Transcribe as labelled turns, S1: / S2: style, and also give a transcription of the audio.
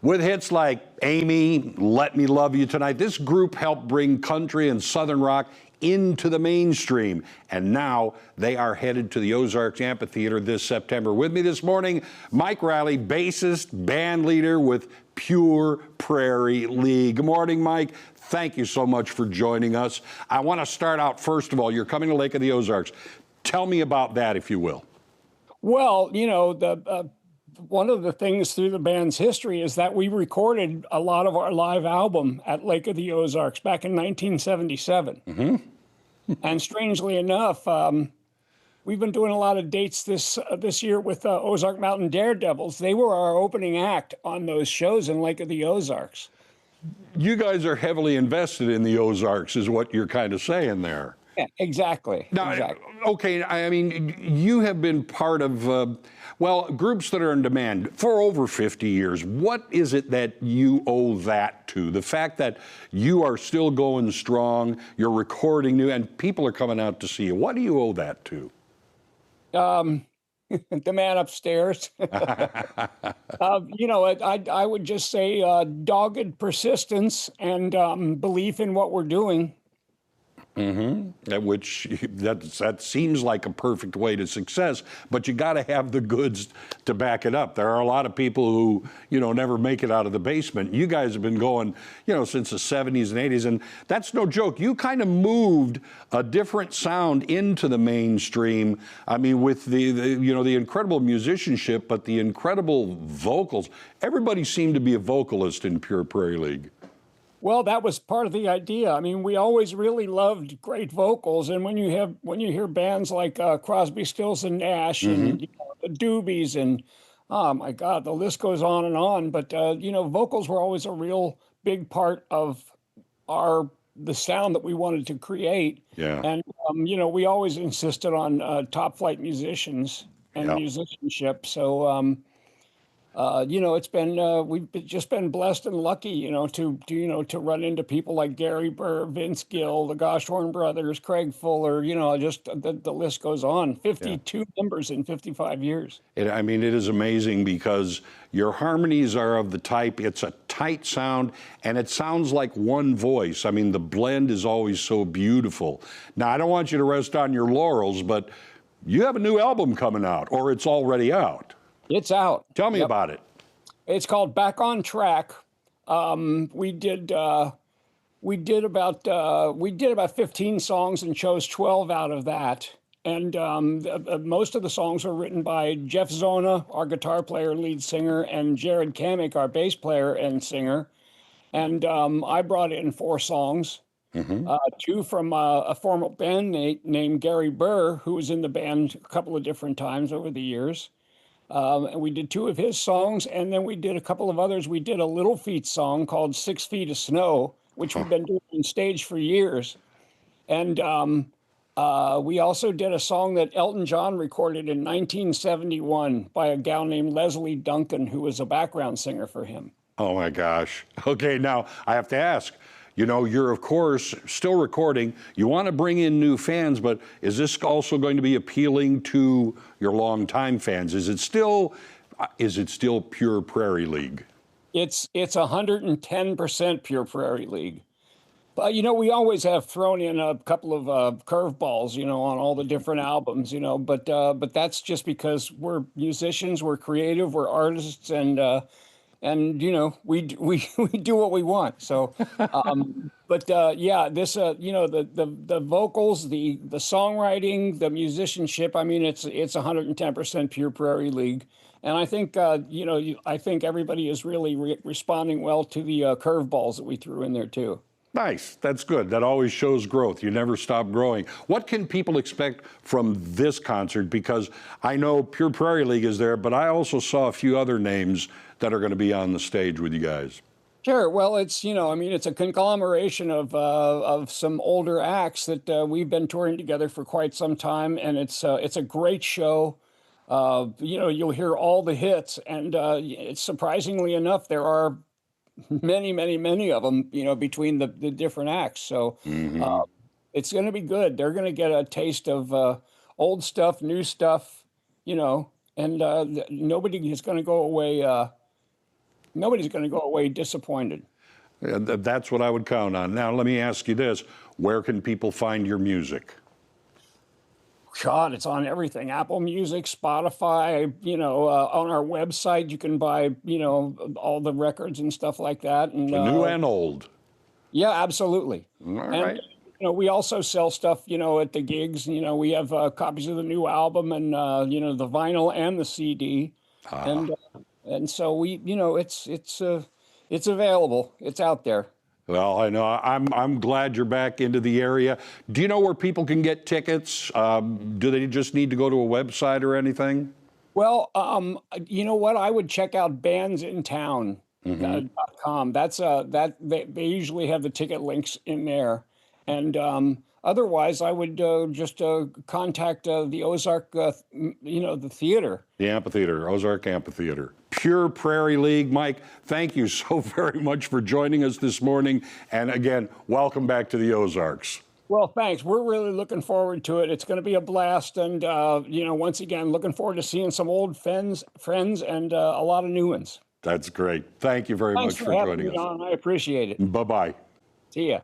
S1: With hits like Amy, Let Me Love You Tonight, this group helped bring country and southern rock into the mainstream. And now they are headed to the Ozark Amphitheater this September. With me this morning, Mike Riley, bassist, band leader with Pure Prairie League. Good morning, Mike. Thank you so much for joining us. I want to start out, first of all, you're coming to Lake of the Ozarks. Tell me about that, if you will.
S2: Well, you know, one of the things through the band's history is that we recorded a lot of our live album at Lake of the Ozarks back in 1977. And strangely enough, we've been doing a lot of dates this year with Ozark Mountain Daredevils. They were our opening act on those shows in Lake of the Ozarks.
S1: You guys are heavily invested in the Ozarks, is what you're kind of saying there.
S2: Yeah, exactly.
S1: Now,
S2: exactly.
S1: Okay, I mean, you have been part of, well, groups that are in demand for over 50 years. What is it that you owe that to? The fact that you are still going strong, you're recording new, and people are coming out to see you. What do you owe that to?
S2: The man upstairs. You know, I would just say dogged persistence and belief in what we're doing.
S1: Which that seems like a perfect way to success, but you got to have the goods to back it up. There are a lot of people who, you know, never make it out of the basement. You guys have been going, you know, since the 70s and 80s, and that's no joke. You kind of moved a different sound into the mainstream. I mean, with the you know, the incredible musicianship, but the incredible vocals. Everybody seemed to be a vocalist in Pure Prairie League.
S2: Well, that was part of the idea. I mean, we always really loved great vocals, and when you hear bands like Crosby, Stills and Nash and you know, the Doobies and oh my God, the list goes on and on. But you know, vocals were always a real big part of the sound that we wanted to create.
S1: Yeah.
S2: And you know, we always insisted on top flight musicians and musicianship. So. You know, it's been we've just been blessed and lucky, you know, to run into people like Gary Burr, Vince Gill, the Goshorn Brothers, Craig Fuller. You know, just the list goes on. 52 members in 55 years.
S1: I mean, it is amazing because your harmonies are of the type. It's a tight sound, and it sounds like one voice. I mean, the blend is always so beautiful. Now, I don't want you to rest on your laurels, but you have a new album coming out, or it's already out.
S2: It's out.
S1: Tell me about it.
S2: It's called Back on Track. We did about 15 songs and chose 12 out of that. And most of the songs were written by Jeff Zona, our guitar player, lead singer, and Jared Kamick, our bass player and singer. And I brought in 4 songs. 2 from a former bandmate named Gary Burr, who was in the band a couple of different times over the years. And we did 2 of his songs, and then we did a couple of others. We did a Little Feat song called 6 Feet of Snow, which we've been doing on stage for years. And we also did a song that Elton John recorded in 1971 by a gal named Leslie Duncan, who was a background singer for him.
S1: Oh, my gosh. Okay, now I have to ask. You know, you're, of course, still recording. You want to bring in new fans, but is this also going to be appealing to your longtime fans? Is it still Pure Prairie League?
S2: It's 110% Pure Prairie League. But, you know, we always have thrown in a couple of curveballs, you know, on all the different albums, you know, but that's just because we're musicians, we're creative, we're artists, and you know, we do what we want. So, yeah, this you know, the vocals, the songwriting, the musicianship. I mean, it's 110% Pure Prairie League, and I think you know, I think everybody is really responding well to the curveballs that we threw in there too.
S1: Nice. That's good. That always shows growth. You never stop growing. What can people expect from this concert? Because I know Pure Prairie League is there, but I also saw a few other names that are going to be on the stage with you guys.
S2: Sure. Well, it's, you know, I mean, it's a conglomeration of some older acts that we've been touring together for quite some time, and it's a great show. You know, you'll hear all the hits, and it's surprisingly enough, there are many of them, you know, between the different acts. So it's going to be good. They're going to get a taste of old stuff, new stuff, you know, and nobody is going to go away Nobody's going to go away disappointed.
S1: That's what I would count on. Now, let me ask you this. Where can people find your music?
S2: God, it's on everything. Apple Music, Spotify, on our website, you can buy, all the records and stuff like that. And
S1: The new and old.
S2: yeah, absolutely.
S1: All
S2: And,
S1: right.
S2: we also sell stuff, at the gigs. We have copies of the new album and, the vinyl and the CD. And so it's available. It's out there.
S1: Well, I know. I'm glad you're back into the area. Do you know where people can get tickets? Do they just need to go to a website or anything?
S2: Well, you know what? I would check out bandsintown.com. That's that they usually have the ticket links in there. And otherwise, I would just contact the Ozark, the theater.
S1: The amphitheater, Ozark Amphitheater. Pure Prairie League. Mike, thank you so very much for joining us this morning. And again, welcome back to the Ozarks.
S2: Well, thanks. We're really looking forward to it. It's going to be a blast. And, once again, looking forward to seeing some old friends and a lot of new ones.
S1: That's great. Thank you very much for joining us.
S2: Thanks for having me on. I appreciate it.
S1: Bye-bye.
S2: See ya.